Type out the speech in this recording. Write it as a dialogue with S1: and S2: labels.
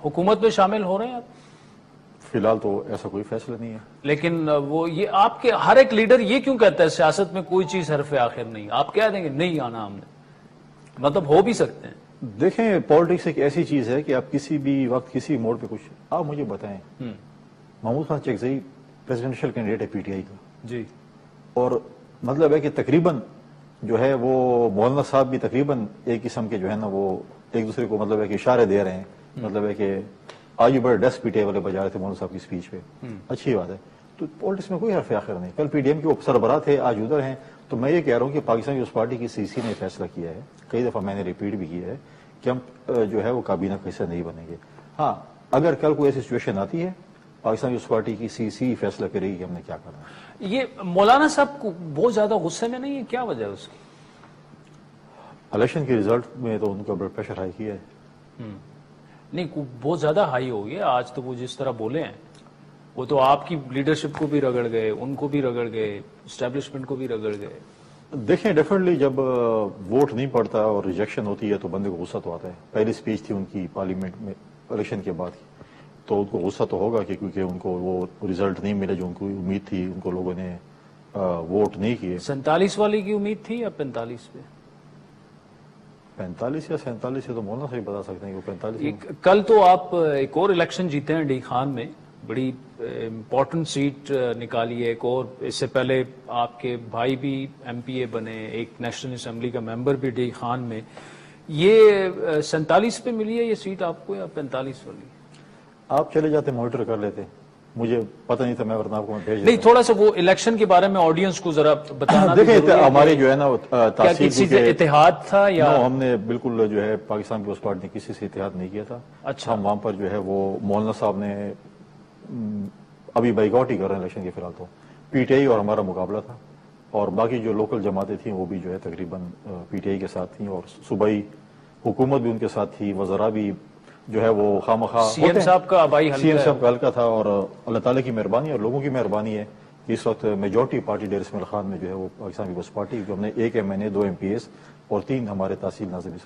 S1: حکومت میں شامل ہو رہے ہیں آپ؟
S2: فی الحال تو ایسا کوئی فیصلہ نہیں ہے.
S1: لیکن وہ یہ آپ کے ہر ایک لیڈر یہ کیوں کہتا ہے سیاست میں کوئی چیز حرف آخر نہیں؟ آپ کہہ دیں گے نہیں آنا ہم نے، مطلب ہو بھی سکتے ہیں.
S2: دیکھیں پالیٹکس ایک ایسی چیز ہے کہ آپ کسی بھی وقت کسی موڑ پہ کچھ آپ مجھے بتائیں. محمود خان چکزئی پریزیڈنشل کینڈیڈیٹ ہے پی ٹی آئی کا
S1: جی،
S2: اور مطلب ہے کہ تقریباً جو ہے وہ مولانا صاحب بھی تقریباً ایک قسم کے جو ہے نا وہ ایک دوسرے کو مطلب ہے کہ اشارے دے رہے ہیں. مطلب ہے کہ آج یہ بڑے ڈیسک پی ٹی آئی والے بجا رہے تھے مولانا صاحب کی اسپیچ پہ. اچھی بات ہے. تو پالیٹکس میں کوئی حرف آخر نہیں. کل پی ڈی ایم کے وہ سربراہ تھے، آج ادھر ہیں. تو میں یہ کہہ رہا ہوں کہ پاکستان پیپلز پارٹی کی سی سی نے فیصلہ کیا ہے، کئی دفعہ میں نے ریپیٹ بھی کیا ہے کہ ہم جو ہے وہ کابینہ کا حصہ نہیں بنیں گے. ہاں اگر کل کوئی ایسی سچویشن آتی ہے پاکستان پیپلز پارٹی کی سی سی فیصلہ کرے گی کہ ہم نے کیا کرنا ہے.
S1: یہ مولانا صاحب کو بہت زیادہ غصے میں نہیں ہے، کیا وجہ ہے اس کی؟
S2: الیکشن کے ریزلٹ میں تو ان کا بلڈ پریشر ہائی کیا ہے.
S1: نہیں بہت زیادہ ہائی ہو گیا آج تو. وہ جس طرح بولے ہیں وہ تو آپ کی لیڈرشپ کو بھی رگڑ گئے، ان کو بھی رگڑ گئے، اسٹیبلشمنٹ کو بھی رگڑ گئے.
S2: دیکھیں ڈیفینیٹلی جب ووٹ نہیں پڑتا اور ریجیکشن ہوتی ہے تو بندے کو غصہ تو آتا ہے. پہلی اسپیچ تھی ان کی پارلیمنٹ میں الیکشن کے بعد کی، تو ان کو غصہ تو ہوگا کہ کیونکہ ان کو وہ ریزلٹ نہیں ملے جو ان کو امید تھی. ان کو لوگوں نے ووٹ نہیں کیے.
S1: 47 والی کی امید تھی یا 45 پہ؟
S2: 45 یا 47 سے تو مولانا صاحب بتا سکتے ہیں کہ وہ 45.
S1: کل تو آپ ایک اور الیکشن جیتے ہیں ڈی خان میں، بڑی امپورٹنٹ سیٹ نکالی ہے ایک اور. اس سے پہلے آپ کے بھائی بھی ایم پی اے بنے، ایک نیشنل اسمبلی کا ممبر بھی ڈی خان میں. یہ 47 پہ ملی ہے یہ سیٹ آپ کو یا 45 والی؟
S2: آپ چلے جاتے مانیٹر کر لیتے، مجھے پتہ نہیں تھا، میں ورنہ آپ کو بھیج
S1: نہیں. تھوڑا سا وہ الیکشن کے بارے میں آڈینس کو ذرا بتانا.
S2: دیکھیں ہمارے جو ہے نا
S1: تاثیر کسی سے اتحاد تھا یا
S2: ہم نے بالکل جو ہے پاکستان پیپلز پارٹی نے کسی سے اتحاد نہیں کیا تھا.
S1: اچھا.
S2: ہم وہاں پر جو ہے وہ مولانا صاحب نے ابھی بائی آؤٹ ہی کر رہے ہیں الیکشن کے. فی الحال تو پی ٹی آئی اور ہمارا مقابلہ تھا اور باقی جو لوکل جماعتیں تھیں وہ بھی جو ہے تقریباً پی ٹی آئی کے ساتھ تھیں اور صوبائی حکومت بھی ان کے ساتھ تھی. وزراء بھی جو ہے وہ خواہ
S1: سی ایم صاحب کا آبائی حلقہ،
S2: سی ایم صاحب کا حلقہ تھا. اور اللہ تعالیٰ کی مہربانی اور لوگوں کی مہربانی ہے کہ اس وقت میجورٹی پارٹی ڈیر اسماعیل خان میں جو ہے وہ پاکستان پیپلز پارٹی، جو ہم نے 1 MNA 2 MPs اور 3 ہمارے تحصیل ناظم اس وقت